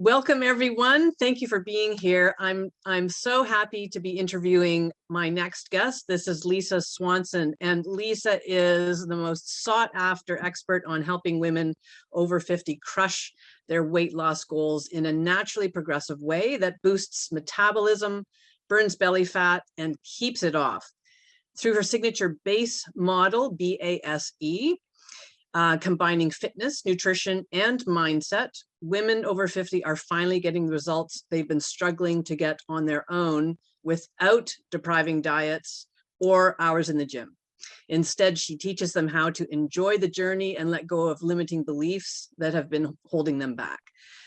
Welcome, everyone. Thank you for being here. I'm so happy to be interviewing my next guest. This is Lisa Swanson, and Lisa is the most sought after expert on helping women over 50 crush their weight loss goals in a naturally progressive way that boosts metabolism, burns belly fat, and keeps it off. Through her signature BASE model, BASE, combining fitness, nutrition, and mindset, women over 50 are finally getting the results they've been struggling to get on their own without depriving diets or hours in the gym. Instead, she teaches them how to enjoy the journey and let go of limiting beliefs that have been holding them back.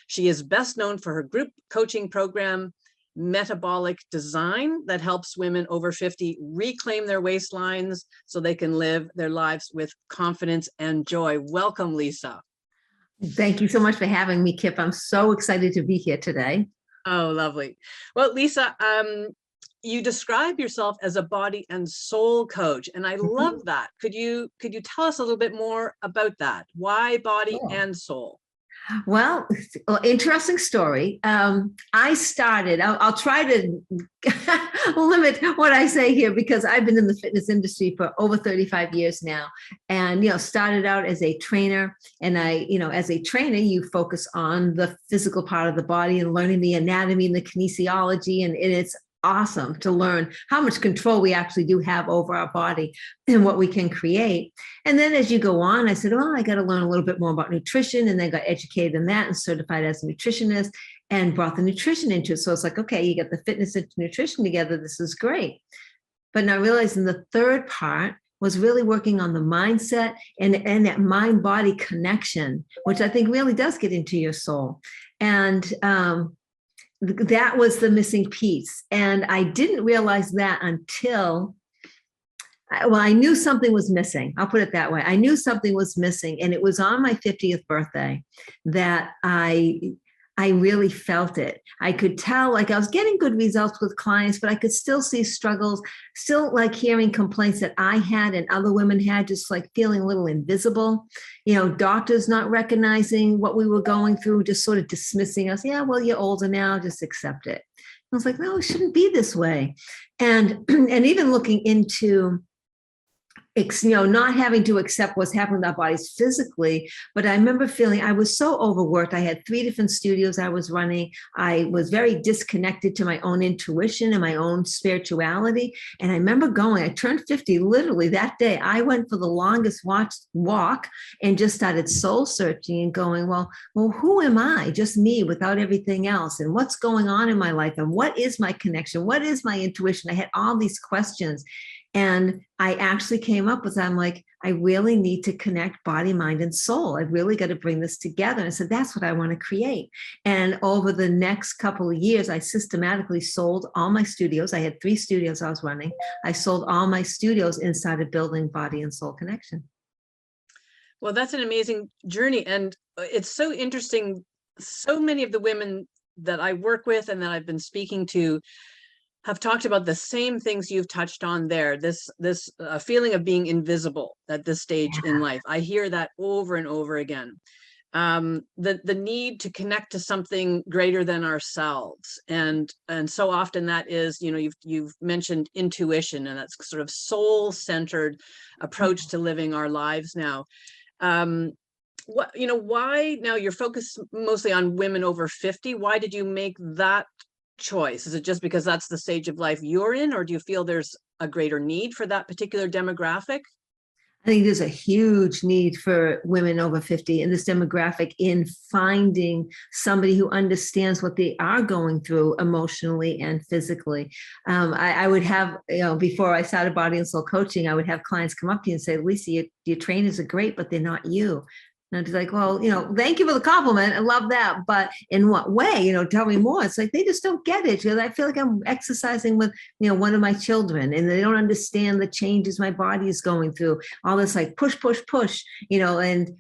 She is best known for her group coaching program, Metabolic Design, that helps women over 50 reclaim their waistlines so they can live their lives with confidence and joy. Welcome, Lisa. Thank you so much for having me, Kip. I'm so excited to be here today. Oh, lovely. Well, Lisa, you describe yourself as a body and soul coach, and I love that. Could you tell us a little bit more about that? Why body and soul? Well, interesting story. I started, I'll try to limit what I say here because I've been in the fitness industry for over 35 years now. And, started out as a trainer. And as a trainer, you focus on the physical part of the body and learning the anatomy and the kinesiology. And it's awesome to learn how much control we actually do have over our body and what we can create. And then as you go on, I said, I got to learn a little bit more about nutrition, and then got educated in that and certified as a nutritionist and brought the nutrition into it. So it's like, okay, you get the fitness and nutrition together. This is great. But now realizing the third part was really working on the mindset and that mind-body connection, which I think really does get into your soul. And that was the missing piece. And I didn't realize that until, I knew something was missing. I'll put it that way. I knew something was missing. And it was on my 50th birthday that I really felt it. I could tell, like I was getting good results with clients, but I could still see struggles, still like hearing complaints that I had and other women had, just like feeling a little invisible, doctors not recognizing what we were going through, just sort of dismissing us. Yeah, well, you're older now, just accept it. I was like, no, it shouldn't be this way. And even looking into not having to accept what's happening with our bodies physically, but I remember feeling I was so overworked. I had 3 different studios I was running. I was very disconnected to my own intuition and my own spirituality. And I remember I turned 50 literally that day. I went for the longest walk and just started soul searching and going, well, who am I? Just me without everything else. And what's going on in my life? And what is my connection? What is my intuition? I had all these questions. And I actually came up with, I'm like, I really need to connect body, mind, and soul. I really got to bring this together. And I said, that's what I want to create. And over the next couple of years, I systematically sold all my studios. I had 3 studios I was running. I sold all my studios and started building body and soul connection. Well, that's an amazing journey. And it's so interesting. So many of the women that I work with and that I've been speaking to have talked about the same things you've touched on there, this feeling of being invisible at this stage in life. I hear that over and over again. The need to connect to something greater than ourselves. And so often that is, you've mentioned intuition, and that's sort of soul-centered approach to living our lives now. Why now you're focused mostly on women over 50? Why did you make that choice? Is it just because that's the stage of life you're in, or do you feel there's a greater need for that particular demographic? I think there's a huge need for women over 50 in this demographic in finding somebody who understands what they are going through emotionally and physically. I would have, before I started body and soul coaching, I would have clients come up to you and say, Lisa, your trainers are great, but they're not you. And I'd be like, well, thank you for the compliment. I love that. But in what way? Tell me more. It's like, they just don't get it. I feel like I'm exercising with, one of my children, and they don't understand the changes my body is going through. All this like push, push, push, and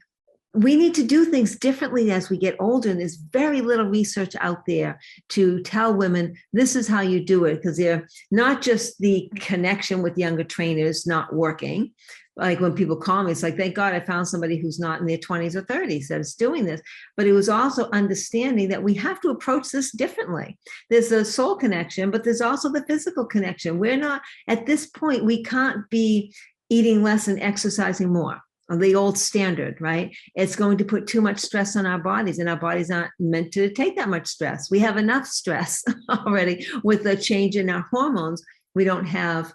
we need to do things differently as we get older. And there's very little research out there to tell women, this is how you do it. Because they're not just the connection with younger trainers not working, like when people call me, it's like, thank God I found somebody who's not in their 20s or 30s that is doing this. But it was also understanding that we have to approach this differently. There's a soul connection, but there's also the physical connection. We're not, at this point, we can't be eating less and exercising more. The old standard, right? It's going to put too much stress on our bodies, and our bodies aren't meant to take that much stress. We have enough stress already with the change in our hormones. We don't have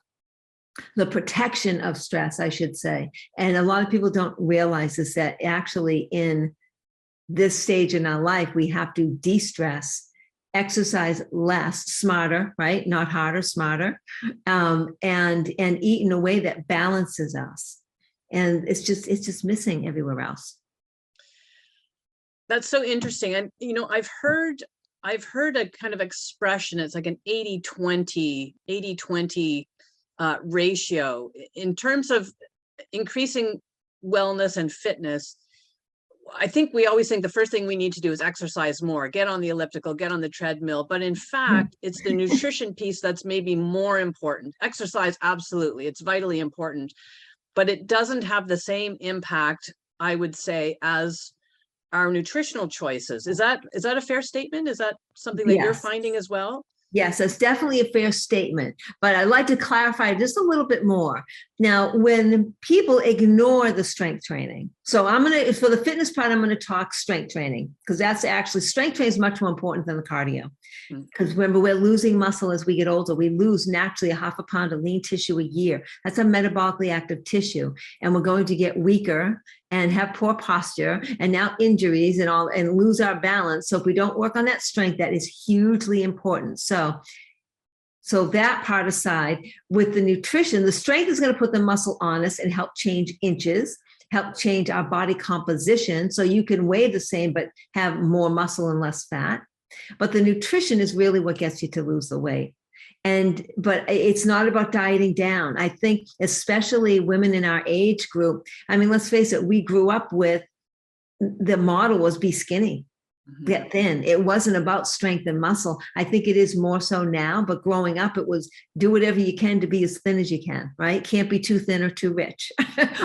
the protection of stress, I should say. And a lot of people don't realize is that actually in this stage in our life, we have to de-stress, exercise less, smarter, right? Not harder, smarter, and eat in a way that balances us. And it's just missing everywhere else. That's so interesting. And, you know, I've heard a kind of expression. It's like an 80-20 ratio in terms of increasing wellness and fitness. I think we always think the first thing we need to do is exercise more, get on the elliptical, get on the treadmill. But in fact, it's the nutrition piece that's maybe more important. Exercise, absolutely, it's vitally important, but it doesn't have the same impact, I would say, as our nutritional choices. Is that a fair statement? Is that something that you're finding as well? Yes, that's definitely a fair statement, but I'd like to clarify just a little bit more. Now, when people ignore the strength training, so for the fitness part, I'm going to talk strength training, because that's actually, strength training is much more important than the cardio. Because remember, we're losing muscle as we get older. We lose naturally 0.5 pound of lean tissue a year. That's a metabolically active tissue. And we're going to get weaker and have poor posture and now injuries and lose our balance. So if we don't work on that strength, that is hugely important. So that part aside, with the nutrition, the strength is going to put the muscle on us and help change inches, help change our body composition. So you can weigh the same, but have more muscle and less fat. But the nutrition is really what gets you to lose the weight. But it's not about dieting down. I think especially women in our age group, I mean, let's face it, we grew up with, the model was be skinny, get thin. It wasn't about strength and muscle. I think it is more so now, but growing up, it was do whatever you can to be as thin as you can, right? Can't be too thin or too rich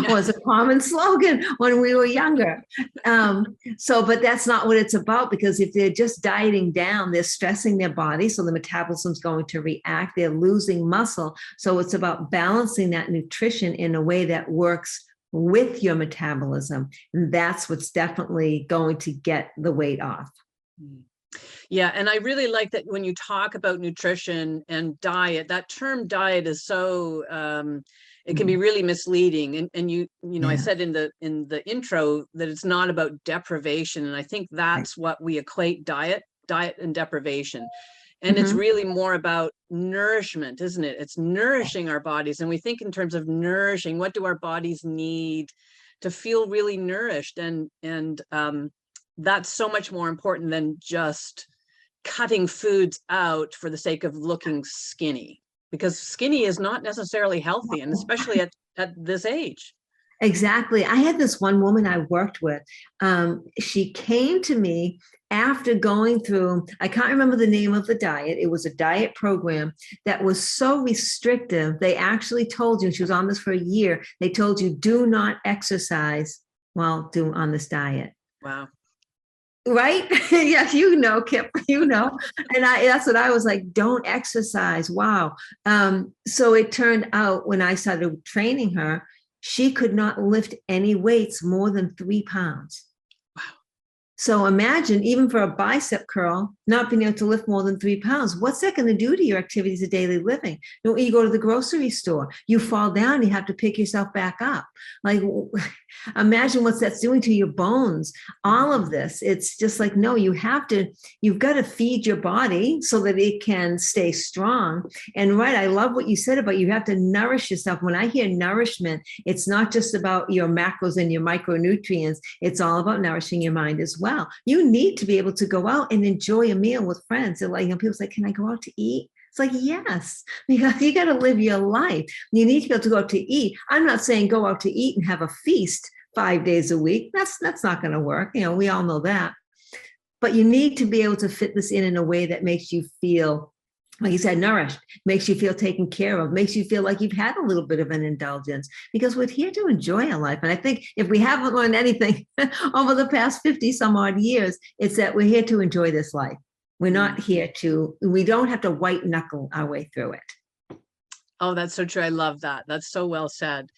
was a common slogan when we were younger. But that's not what it's about, because if they're just dieting down, they're stressing their body. So the metabolism's going to react, they're losing muscle. So it's about balancing that nutrition in a way that works with your metabolism. And that's what's definitely going to get the weight off. Yeah. And I really like that when you talk about nutrition and diet, that term diet is so, it can be really misleading. And you know, I said in the intro that it's not about deprivation. And I think that's what we equate diet and deprivation. And it's really more about nourishment, isn't it? It's nourishing our bodies. And we think in terms of nourishing, what do our bodies need to feel really nourished? And that's so much more important than just cutting foods out for the sake of looking skinny, because skinny is not necessarily healthy, and especially at this age. Exactly. I had this one woman I worked with. She came to me after going through, I can't remember the name of the diet. It was a diet program that was so restrictive. They actually told you, she was on this for a year, they told you, do not exercise while on this diet. Wow. Right? Yes, you know, Kip, you know. And that's what I was like, don't exercise. Wow. So it turned out when I started training her, she could not lift any weights more than 3 pounds. Wow. So imagine, even for a bicep curl, not being able to lift more than 3 pounds. What's that going to do to your activities of daily living? You go to the grocery store, you fall down, you have to pick yourself back up. Like, imagine what that's doing to your bones. All of this, it's just like, no, you've got to feed your body so that it can stay strong. And right, I love what you said about you have to nourish yourself. When I hear nourishment, it's not just about your macros and your micronutrients. It's all about nourishing your mind as well. You need to be able to go out and enjoy a meal with friends. And like, people say, can I go out to eat? It's like, yes, because you got to live your life. You need to be able to go out to eat. I'm not saying go out to eat and have a feast 5 days a week. That's not going to work. You know, we all know that. But you need to be able to fit this in a way that makes you feel like you said, nourished, makes you feel taken care of, makes you feel like you've had a little bit of an indulgence, because we're here to enjoy our life. And I think if we haven't learned anything over the past 50 some odd years, it's that we're here to enjoy this life. We're not here to, we don't have to white knuckle our way through it. Oh, that's so true. I love that. That's so well said.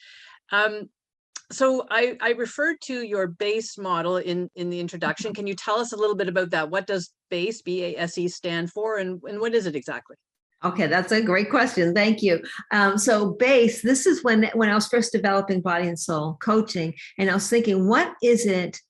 So I referred to your BASE model in the introduction. Can you tell us a little bit about that? What does BASE, B-A-S-E, stand for, and what is it exactly? Okay, that's a great question. Thank you. So BASE, this is when I was first developing body and soul coaching, and I was thinking, what is it?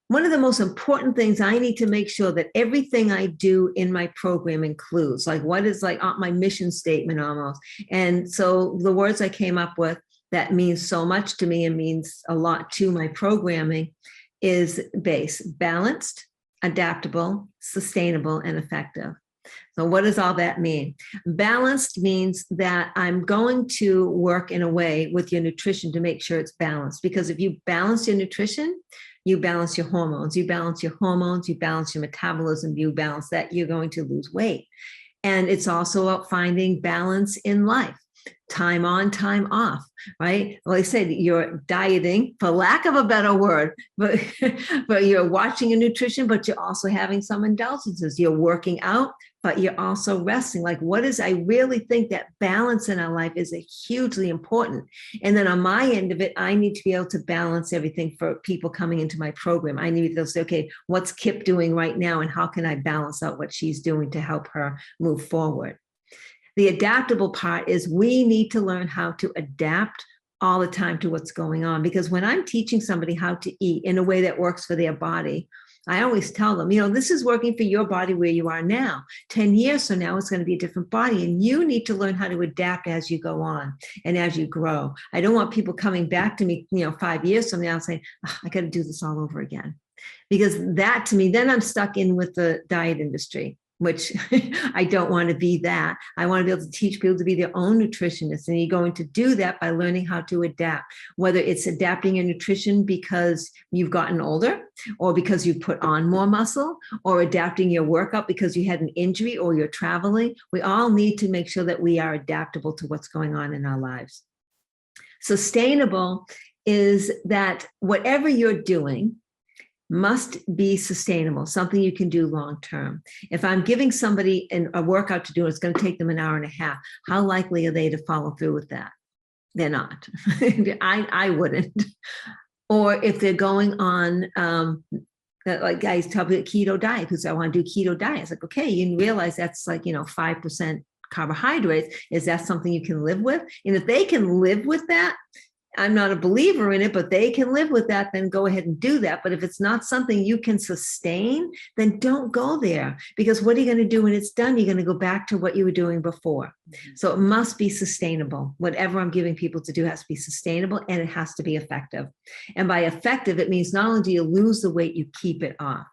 One of the most important things I need to make sure that everything I do in my program includes, like what is like my mission statement almost. And so the words I came up with that means so much to me and means a lot to my programming is BASE: balanced, adaptable, sustainable, and effective. So what does all that mean? Balanced means that I'm going to work in a way with your nutrition to make sure it's balanced, because if you balance your nutrition, you balance your hormones, you balance your hormones, you balance your metabolism, you balance that, you're going to lose weight. And it's also about finding balance in life. Time on, time off, right? Well, I said you're dieting, for lack of a better word, but you're watching your nutrition, but you're also having some indulgences. You're working out, but you're also resting. Like, what is, I really think that balance in our life is a hugely important. And then on my end of it, I need to be able to balance everything for people coming into my program. I need to be able to say, okay, what's Kip doing right now? And how can I balance out what she's doing to help her move forward? The adaptable part is we need to learn how to adapt all the time to what's going on. Because when I'm teaching somebody how to eat in a way that works for their body, I always tell them, this is working for your body where you are now. 10 years from now, it's going to be a different body. And you need to learn how to adapt as you go on and as you grow. I don't want people coming back to me, 5 years from now and saying, I got to do this all over again. Because that, to me, then I'm stuck in with the diet industry, which I don't want to be that. I want to be able to teach people to be their own nutritionists. And you're going to do that by learning how to adapt, whether it's adapting your nutrition because you've gotten older or because you've put on more muscle, or adapting your workout because you had an injury or you're traveling. We all need to make sure that we are adaptable to what's going on in our lives. Sustainable is that whatever you're doing must be sustainable, something you can do long-term. If I'm giving somebody a workout to do, it's going to take them an hour and a half. How likely are they to follow through with that? They're not. I wouldn't. Or if they're going on, like guys tell me keto diet, because I want to do keto diet. It's like, okay, you realize that's like, 5% carbohydrates. Is that something you can live with? And if they can live with that, I'm not a believer in it, but they can live with that, then go ahead and do that. But if it's not something you can sustain, then don't go there, because what are you going to do when it's done? You're going to go back to what you were doing before. So it must be sustainable. Whatever I'm giving people to do has to be sustainable, and it has to be effective. And by effective, it means not only do you lose the weight, you keep it off.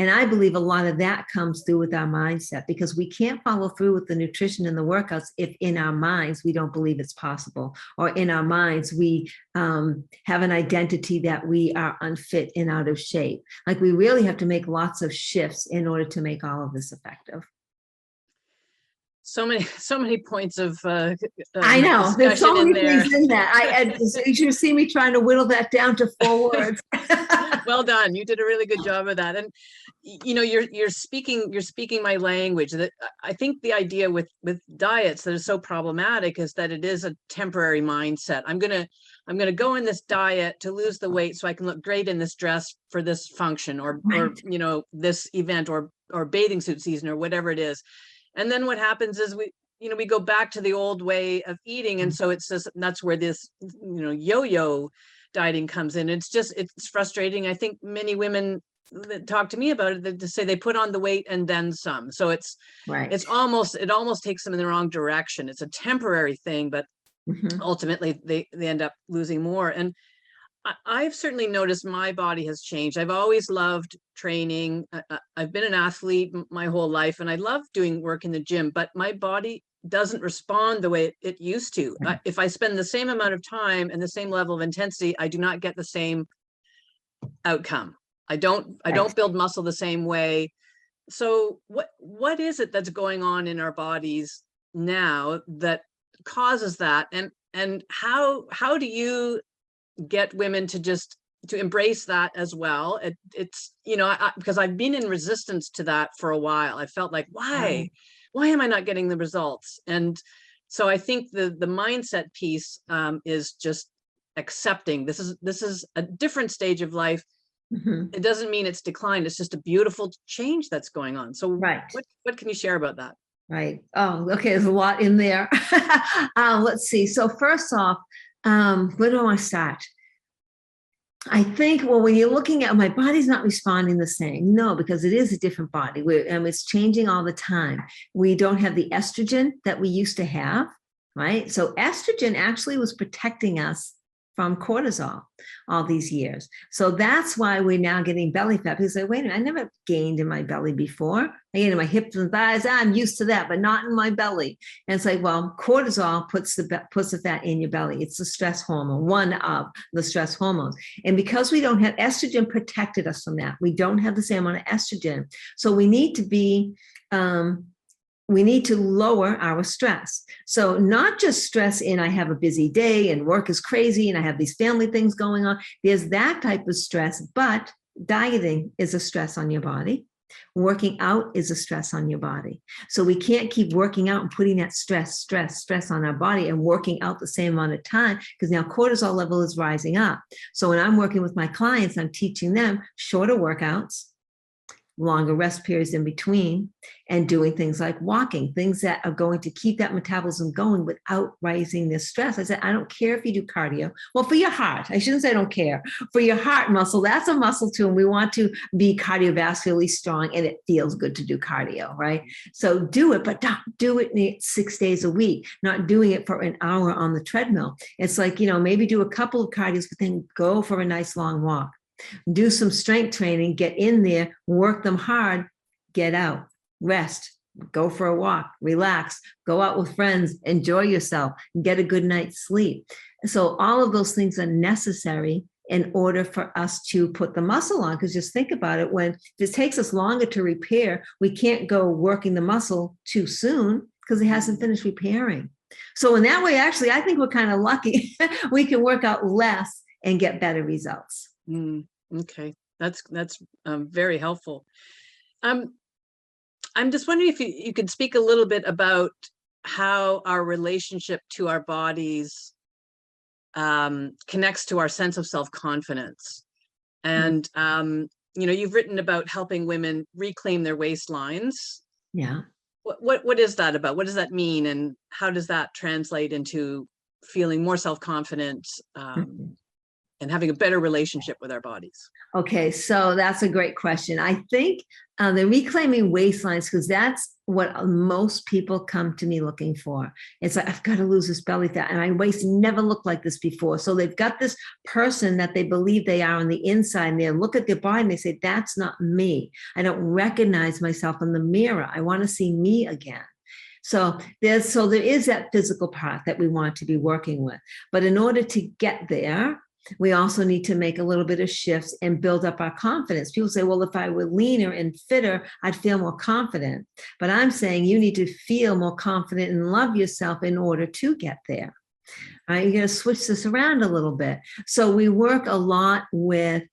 And I believe a lot of that comes through with our mindset, because we can't follow through with the nutrition and the workouts if in our minds we don't believe it's possible, or in our minds we have an identity that we are unfit and out of shape. Like, we really have to make lots of shifts in order to make all of this effective. So many points of I know there's so many things in that. You should see me trying to whittle that down to 4 words. Well done. You did a really good job of that. And you're speaking my language. That I think the idea with diets that is so problematic is that it is a temporary mindset. I'm gonna go in this diet to lose the weight so I can look great in this dress for this function, or this event, or bathing suit season, or whatever it is. And then what happens is we go back to the old way of eating. And so it's just, that's where this, yo-yo dieting comes in. It's frustrating. I think many women that talk to me about it, that say they put on the weight and then some. So it almost takes them in the wrong direction. It's a temporary thing, but ultimately they end up losing more. And I've certainly noticed my body has changed. I've always loved training. I've been an athlete my whole life, and I love doing work in the gym, but my body doesn't respond the way it used to. If I spend the same amount of time and the same level of intensity, I do not get the same outcome. I don't build muscle the same way. So what is it that's going on in our bodies now that causes that? And how do you get women to just to embrace that as well? It's, you know, because I've been in resistance to that for a while. I felt like, why am I not getting the results? And so I think the mindset piece is just accepting this is a different stage of life. Mhm. It doesn't mean it's declined. It's just a beautiful change that's going on. So Right. what can you share about that? Right. Oh, okay. There's a lot in there. Let's see. So first off, where do I want to start? I think, well, when you're looking at my body's not responding the same. No, because it is a different body. It's changing all the time. We don't have the estrogen that we used to have, right? So estrogen actually was protecting us from cortisol all these years. So that's why we're now getting belly fat. People say, wait a minute, I never gained in my belly before. I gained in my hips and thighs. I'm used to that, but not in my belly. And it's like, well, cortisol puts the fat in your belly. It's the stress hormone, one of the stress hormones. And because we don't have estrogen protected us from that, we don't have the same amount of estrogen. So we need to lower our stress. So not just stress in I have a busy day and work is crazy and I have these family things going on. There's that type of stress, but dieting is a stress on your body. Working out is a stress on your body. So we can't keep working out and putting that stress on our body and working out the same amount of time, because now cortisol level is rising up. So when I'm working with my clients, I'm teaching them shorter workouts, longer rest periods in between, and doing things like walking, things that are going to keep that metabolism going without raising this stress. I said, I don't care if you do cardio. Well, for your heart, I shouldn't say I don't care. For your heart muscle, that's a muscle too. And we want to be cardiovascularly strong, and it feels good to do cardio, right? So do it, but don't do it 6 days a week, not doing it for an hour on the treadmill. It's like, maybe do a couple of cardios, but then go for a nice long walk. Do some strength training, get in there, work them hard, get out, rest, go for a walk, relax, go out with friends, enjoy yourself, get a good night's sleep. So all of those things are necessary in order for us to put the muscle on. Because just think about it, when it takes us longer to repair, we can't go working the muscle too soon because it hasn't finished repairing. So in that way, actually, I think we're kind of lucky. We can work out less and get better results. Okay, that's very helpful. I'm just wondering if you could speak a little bit about how our relationship to our bodies connects to our sense of self-confidence. And you've written about helping women reclaim their waistlines. Yeah. What is that about? What does that mean, and how does that translate into feeling more self-confident? And having a better relationship with our bodies? Okay, so that's a great question. I think the reclaiming waistlines, because that's what most people come to me looking for. It's like, I've got to lose this belly fat, and my waist never looked like this before. So they've got this person that they believe they are on the inside, and they look at their body and they say, that's not me. I don't recognize myself in the mirror. I want to see me again. So there is that physical part that we want to be working with. But in order to get there, we also need to make a little bit of shifts and build up our confidence. People say, well, if I were leaner and fitter, I'd feel more confident. But I'm saying you need to feel more confident and love yourself in order to get there. All right, you're going to switch this around a little bit. So we work a lot with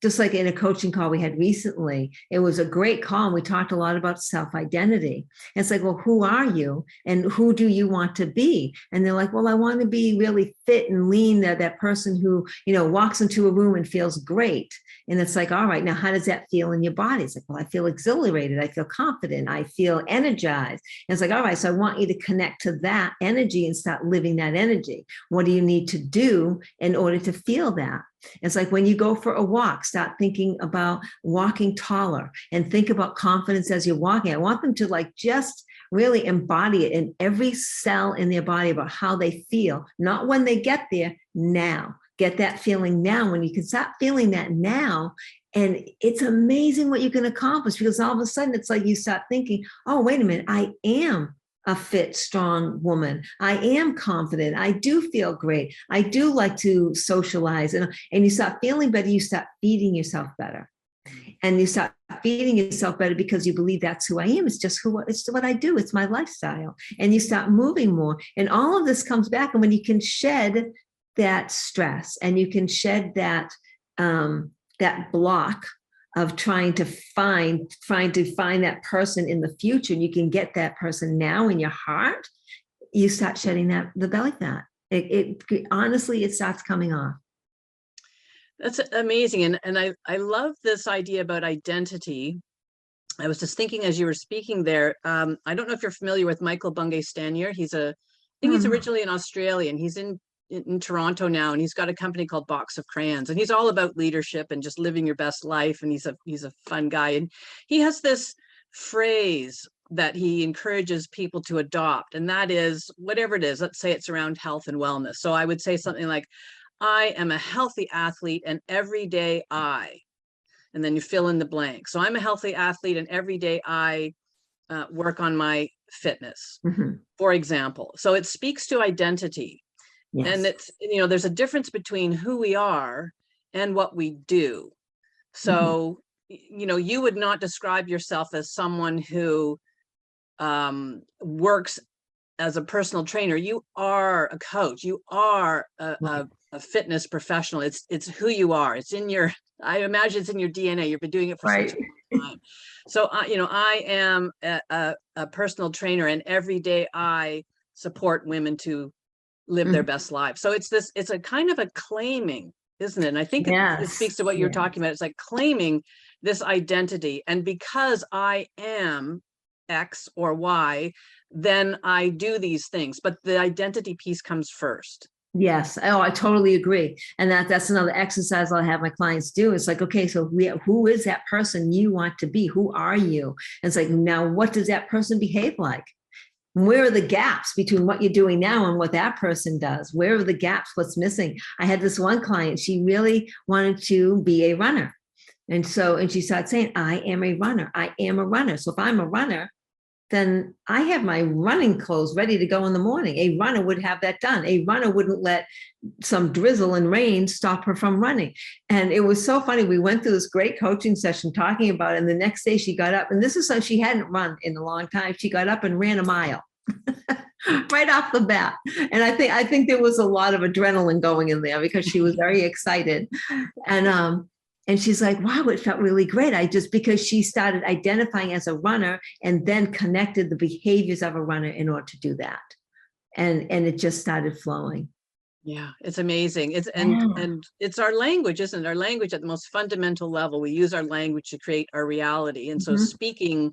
just like in a coaching call we had recently, it was a great call. And we talked a lot about self-identity. It's like, well, who are you and who do you want to be? And they're like, well, I want to be really fit and lean, that person who, walks into a room and feels great. And it's like, all right, now how does that feel in your body? It's like, well, I feel exhilarated. I feel confident. I feel energized. And it's like, all right, so I want you to connect to that energy and start living that energy. What do you need to do in order to feel that? It's like when you go for a walk, start thinking about walking taller and think about confidence as you're walking. I want them to just really embody it in every cell in their body about how they feel, not when they get there, now. Get that feeling now. When you can start feeling that now, and it's amazing what you can accomplish, because all of a sudden it's like you start thinking, oh, wait a minute, I am a fit, strong woman. I am confident. I do feel great. I do like to socialize. And you start feeling better. You start feeding yourself better. and you start feeding yourself better because you believe that's who I am. It's just it's what I do. It's my lifestyle. And you start moving more. And all of this comes back. And when you can shed that stress and you can shed that, that block of trying to find that person in the future, and you can get that person now in your heart, you start shedding the belly fat. It honestly, it starts coming off. That's amazing. And I love this idea about identity. I was just thinking as you were speaking there, I don't know if you're familiar with Michael Bungay Stanier. I think he's originally an Australian. He's in Toronto now, and he's got a company called Box of Crayons, and he's all about leadership and just living your best life. And he's a fun guy. And he has this phrase that he encourages people to adopt. And that is, whatever it is, let's say it's around health and wellness. So I would say something like, I am a healthy athlete, and every day and then you fill in the blank. So I'm a healthy athlete, and every day I work on my fitness, for example. So it speaks to identity. Yes. And it's, there's a difference between who we are and what we do. So, you would not describe yourself as someone who works as a personal trainer. You are a coach. You are a fitness professional. It's who you are. It's in your, I imagine it's in your DNA. You've been doing it for such a long time. So, I am a personal trainer, and every day I support women to live their best lives. So it's a kind of a claiming, isn't it? And I think it speaks to what you're talking about. It's like claiming this identity. And because I am X or Y, then I do these things. But the identity piece comes first. Yes. Oh, I totally agree. And that's another exercise I'll have my clients do. It's like, okay, so who is that person you want to be? Who are you? And it's like, now what does that person behave like? Where are the gaps between what you're doing now and what that person does? Where are the gaps? What's missing? I had this one client, she really wanted to be a runner. And she started saying, I am a runner. I am a runner. So if I'm a runner, then I have my running clothes ready to go in the morning. A runner would have that done. A runner wouldn't let some drizzle and rain stop her from running. And it was so funny. We went through this great coaching session talking about it. And the next day she got up, and this is something she hadn't run in a long time. She got up and ran a mile right off the bat. And I think there was a lot of adrenaline going in there because she was very excited. And she's like, wow, it felt really great. Because she started identifying as a runner and then connected the behaviors of a runner in order to do that. And it just started flowing. Yeah, it's amazing. And it's our language, isn't it? Our language at the most fundamental level. We use our language to create our reality. And so speaking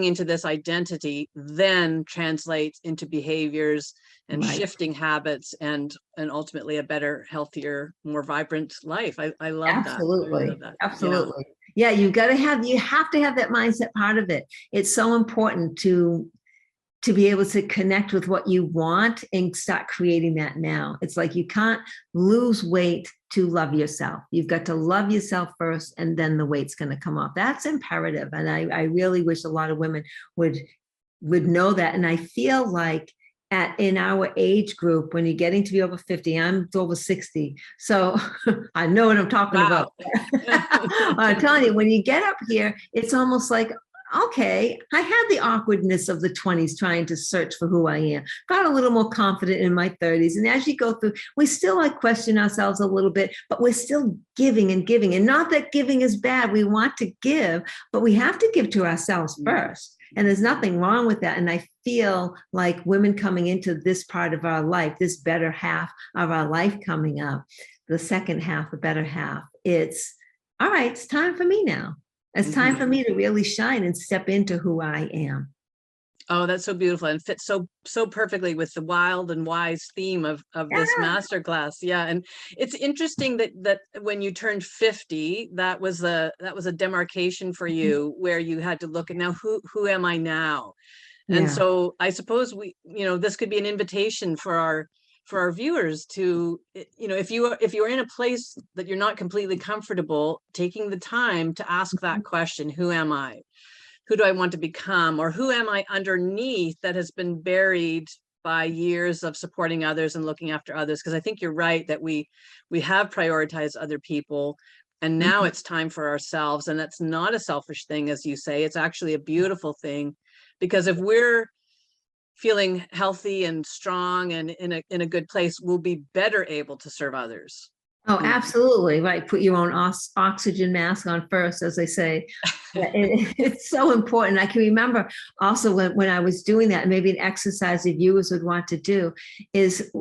into this identity then translates into behaviors and shifting habits and ultimately a better, healthier, more vibrant life. I love that. Absolutely. I love that. Absolutely. Yeah, you have to have that mindset part of it. It's so important to be able to connect with what you want and start creating that now. It's like you can't lose weight to love yourself. You've got to love yourself first, and then the weight's going to come off. That's imperative. And I really wish a lot of women would know that. And I feel like in our age group, when you're getting to be over 50, I'm over 60. So I know what I'm talking about. I'm telling you, when you get up here, it's almost like, okay, I had the awkwardness of the 20s trying to search for who I am, got a little more confident in my 30s. And as you go through, we still question ourselves a little bit, but we're still giving and giving. And not that giving is bad. We want to give, but we have to give to ourselves first. And there's nothing wrong with that. And I feel like women coming into this part of our life, this better half of our life coming up, the second half, the better half, it's all right, it's time for me now. It's time for me to really shine and step into who I am. Oh, that's so beautiful and fits so perfectly with the wild and wise theme of this masterclass. Yeah, and it's interesting that when you turned 50, that was a demarcation for you where you had to look at now who am I now? And so I suppose this could be an invitation for our viewers to, if you're in a place that you're not completely comfortable, taking the time to ask that question, who am I? Who do I want to become? Or who am I underneath that has been buried by years of supporting others and looking after others? Because I think you're right that we have prioritized other people And now it's time for ourselves. And that's not a selfish thing, as you say. It's actually a beautiful thing, because if we're feeling healthy and strong and in a good place, we'll be better able to serve others. Oh, absolutely. Right. Put your own oxygen mask on first, as they say. It's so important. I can remember also when I was doing that, maybe an exercise that viewers would want to do is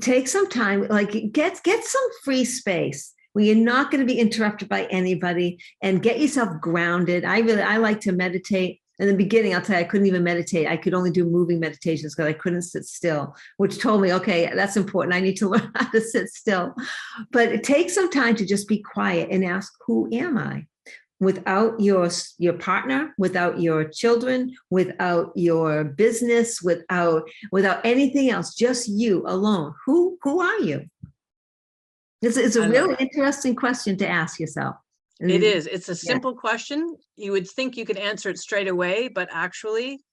take some time, like get some free space where you're not going to be interrupted by anybody, and get yourself grounded. I like to meditate. In the beginning, I'll tell you, I couldn't even meditate. I could only do moving meditations because I couldn't sit still, which told me, okay, that's important. I need to learn how to sit still. But it takes some time to just be quiet and ask, who am I? Without your partner, without your children, without your business, without anything else, just you alone. Who are you? It's a really interesting question to ask yourself. It is. It's a simple question. You would think you could answer it straight away, but actually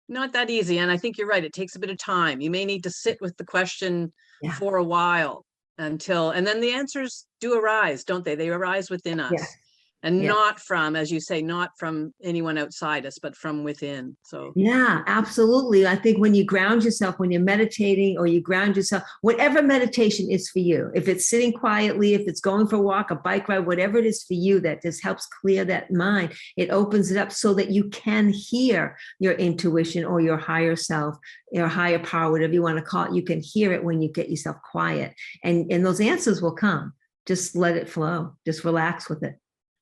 not that easy. And I think you're right. It takes a bit of time. You may need to sit with the question for a while and then the answers do arise, don't they? They arise within us. And not from, as you say, not from anyone outside us, but from within. So yeah, absolutely. I think when you ground yourself, when you're meditating or you ground yourself, whatever meditation is for you, if it's sitting quietly, if it's going for a walk, a bike ride, whatever it is for you that just helps clear that mind, it opens it up so that you can hear your intuition or your higher self, your higher power, whatever you want to call it. You can hear it when you get yourself quiet, and those answers will come. Just let it flow. Just relax with it.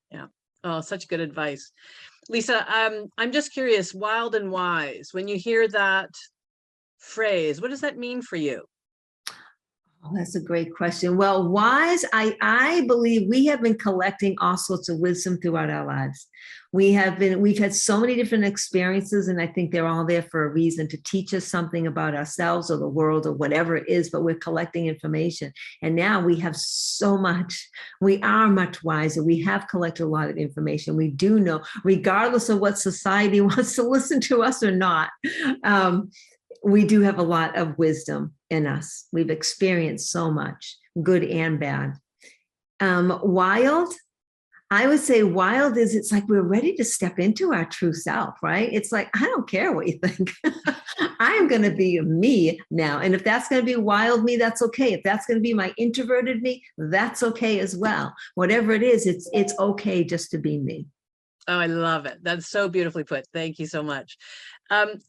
Yeah. Oh, such good advice. Lisa, I'm just curious, wild and wise, when you hear that phrase, what does that mean for you? Oh, that's a great question. Well, wise, I believe we have been collecting all sorts of wisdom throughout our lives. We've had so many different experiences, and I think they're all there for a reason, to teach us something about ourselves or the world or whatever it is, but we're collecting information. And now we have so much. We are much wiser. We have collected a lot of information. We do know, regardless of what society wants to listen to us or not, we do have a lot of wisdom in us. We've experienced so much, good and bad. Wild, I would say wild is, it's like we're ready to step into our true self, right? It's like, I don't care what you think. I'm going to be me now. And if that's going to be wild me, that's okay. If that's going to be my introverted me, that's okay as well. Whatever it is, it's okay just to be me. Oh, I love it. That's so beautifully put. Thank you so much. I'm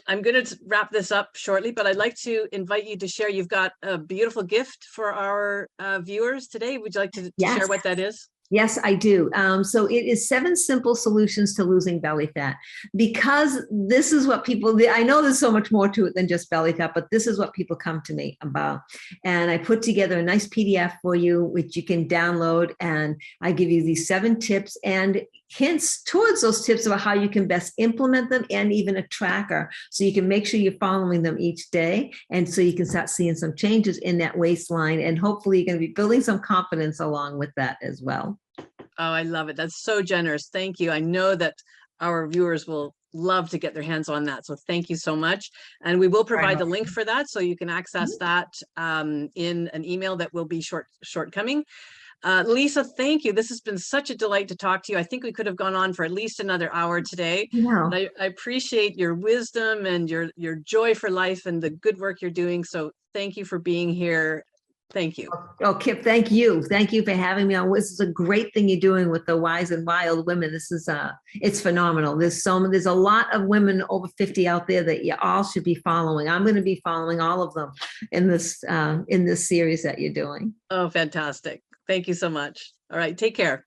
going to wrap this up shortly, but I'd like to invite you to share. You've got a beautiful gift for our viewers today. Would you like to share what that is? Yes, I do. So it is 7 simple solutions to losing belly fat, because this is what people, I know there's so much more to it than just belly fat, but this is what people come to me about. And I put together a nice PDF for you, which you can download. And I give you these 7 tips and hints towards those tips about how you can best implement them, and even a tracker so you can make sure you're following them each day. And so you can start seeing some changes in that waistline, and hopefully you're going to be building some confidence along with that as well. Oh, I love it. That's so generous. Thank you. I know that our viewers will love to get their hands on that. So thank you so much. And we will provide the link for that, so you can access that in an email that will be shortcoming. Lisa, thank you. This has been such a delight to talk to you. I think we could have gone on for at least another hour today. Yeah. But I appreciate your wisdom and your joy for life and the good work you're doing. So thank you for being here. Thank you. Oh, Kip, thank you. Thank you for having me on. This is a great thing you're doing with the Wise and Wild Women. This is it's phenomenal. There's a lot of women over 50 out there that you all should be following. I'm going to be following all of them in this series that you're doing. Oh, fantastic. Thank you so much. All right. Take care.